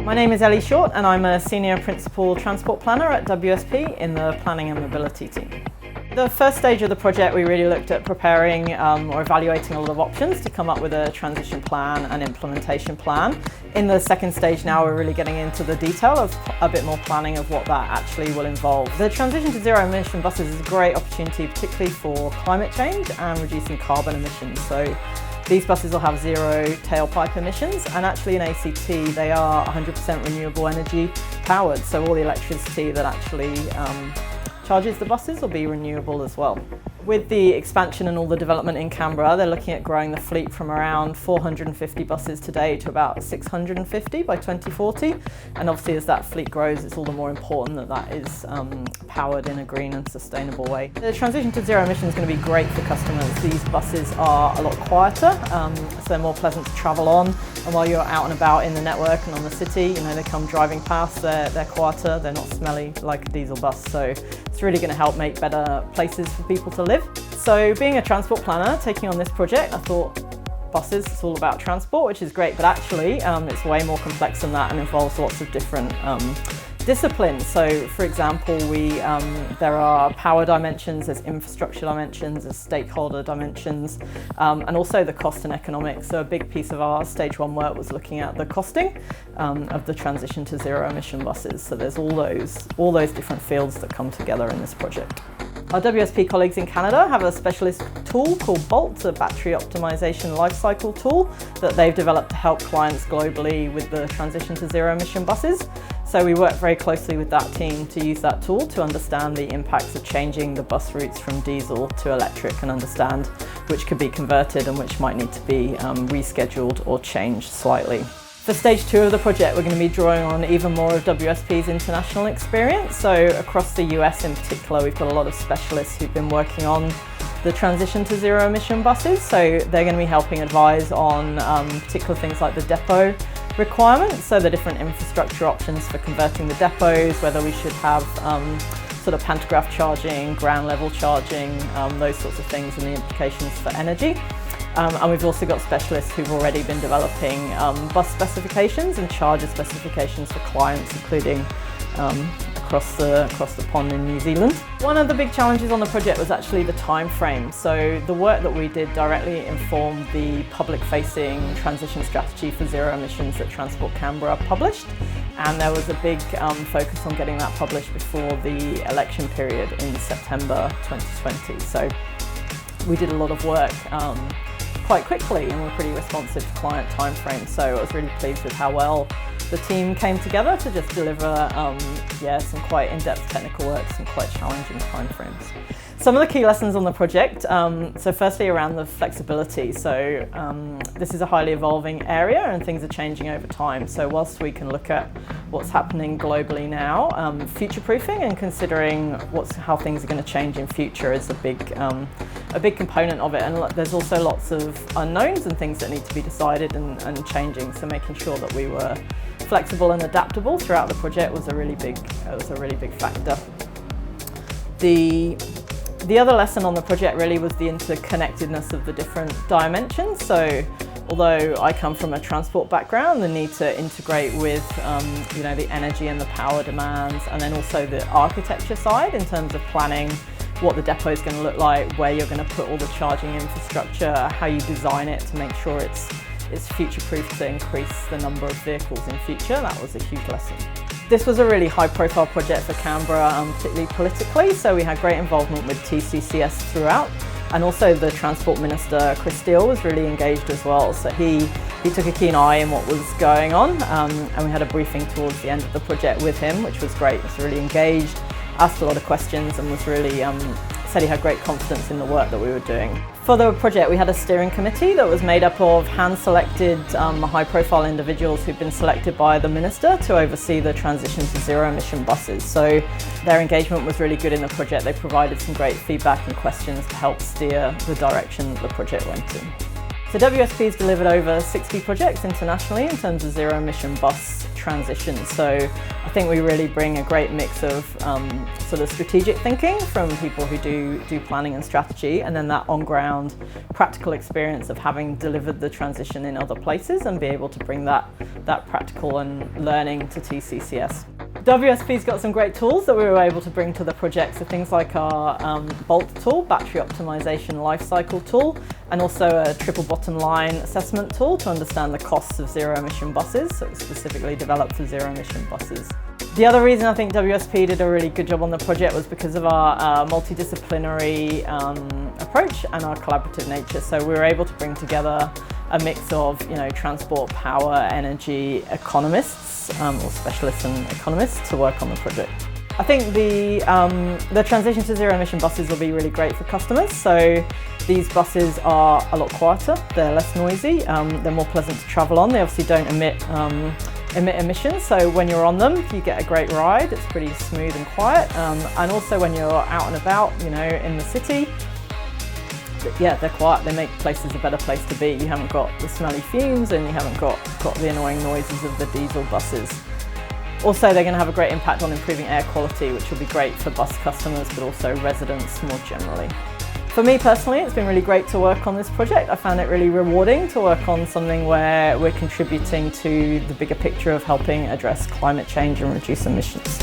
My name is Ellie Short and I'm a Senior Principal Transport Planner at WSP in the Planning and Mobility team. The first stage of the project we really looked at preparing or evaluating a lot of options to come up with a transition plan and implementation plan. In the second stage now we're really getting into the detail of a bit more planning of what that actually will involve. The transition to zero emission buses is a great opportunity particularly for climate change and reducing carbon emissions. So these buses will have zero tailpipe emissions, and actually in ACT they are 100% renewable energy powered, so all the electricity that actually charges the buses will be renewable as well. With the expansion and all the development in Canberra, they're looking at growing the fleet from around 450 buses today to about 650 by 2040. And obviously as that fleet grows, it's all the more important that that is powered in a green and sustainable way. The transition to zero emission is going to be great for customers. These buses are a lot quieter, so they're more pleasant to travel on. And while you're out and about in the network and on the city, you know, they come driving past, they're quieter, they're not smelly like a diesel bus. So it's really going to help make better places for people to live. So being a transport planner, taking on this project, I thought buses, it's all about transport, which is great, but actually it's way more complex than that and involves lots of different disciplines. So for example, there are power dimensions, there's infrastructure dimensions, there's stakeholder dimensions, and also the cost and economics. So a big piece of our stage one work was looking at the costing of the transition to zero emission buses. So there's all those different fields that come together in this project. Our WSP colleagues in Canada have a specialist tool called BOLT, a battery optimization lifecycle tool that they've developed to help clients globally with the transition to zero emission buses. So we work very closely with that team to use that tool to understand the impacts of changing the bus routes from diesel to electric and understand which could be converted and which might need to be rescheduled or changed slightly. For stage two of the project, we're going to be drawing on even more of WSP's international experience. So across the US in particular, we've got a lot of specialists who've been working on the transition to zero emission buses. So they're going to be helping advise on particular things like the depot requirements, so the different infrastructure options for converting the depots, whether we should have sort of pantograph charging, ground level charging, those sorts of things, and the implications for energy. And we've also got specialists who've already been developing bus specifications and charger specifications for clients, including across the pond in New Zealand. One of the big challenges on the project was actually the time frame. So the work that we did directly informed the public-facing transition strategy for zero emissions that Transport Canberra published. And there was a big focus on getting that published before the election period in September 2020. So we did a lot of work quite quickly and we're pretty responsive to client timeframes. So I was really pleased with how well the team came together to just deliver some quite in-depth technical work, some quite challenging timeframes. Some of the key lessons on the project, so firstly around the flexibility. So this is a highly evolving area and things are changing over time. So whilst we can look at what's happening globally now, future-proofing and considering how things are going to change in future is a big component of it. And there's also lots of unknowns and things that need to be decided and changing. So making sure that we were flexible and adaptable throughout the project was a really big factor. The other lesson on the project really was the interconnectedness of the different dimensions. So although I come from a transport background, the need to integrate with the energy and the power demands, and then also the architecture side in terms of planning what the depot is going to look like, where you're going to put all the charging infrastructure, how you design it to make sure it's future-proof to increase the number of vehicles in future. That was a huge lesson. This was a really high-profile project for Canberra, particularly politically, so we had great involvement with TCCS throughout, and also the Transport Minister, Chris Steele, was really engaged as well. So he took a keen eye in what was going on, and we had a briefing towards the end of the project with him, which was great. He was really engaged, asked a lot of questions, and was really said he had great confidence in the work that we were doing. For the project, we had a steering committee that was made up of hand-selected high-profile individuals who'd been selected by the Minister to oversee the transition to zero-emission buses. So their engagement was really good in the project. They provided some great feedback and questions to help steer the direction that the project went in. So WSP has delivered over 60 projects internationally in terms of zero-emission bus transition. So I think we really bring a great mix of sort of strategic thinking from people who do planning and strategy, and then that on-ground practical experience of having delivered the transition in other places and be able to bring that practical and learning to TCCS. WSP's got some great tools that we were able to bring to the project, so things like our BOLT tool, battery optimization lifecycle tool, and also a triple bottom line assessment tool to understand the costs of zero-emission buses, so it's specifically developed for zero-emission buses. The other reason I think WSP did a really good job on the project was because of our multidisciplinary approach and our collaborative nature. So we were able to bring together a mix of, transport, power, energy economists, or specialists and economists to work on the project. I think the transition to zero-emission buses will be really great for customers. So these buses are a lot quieter, they're less noisy, they're more pleasant to travel on. They obviously don't emit emissions, so when you're on them, you get a great ride. It's pretty smooth and quiet, and also when you're out and about, in the city, yeah, they're quiet. They make places a better place to be. You haven't got the smelly fumes, and you haven't got the annoying noises of the diesel buses. Also, they're going to have a great impact on improving air quality, which will be great for bus customers, but also residents more generally. For me personally, it's been really great to work on this project. I found it really rewarding to work on something where we're contributing to the bigger picture of helping address climate change and reduce emissions.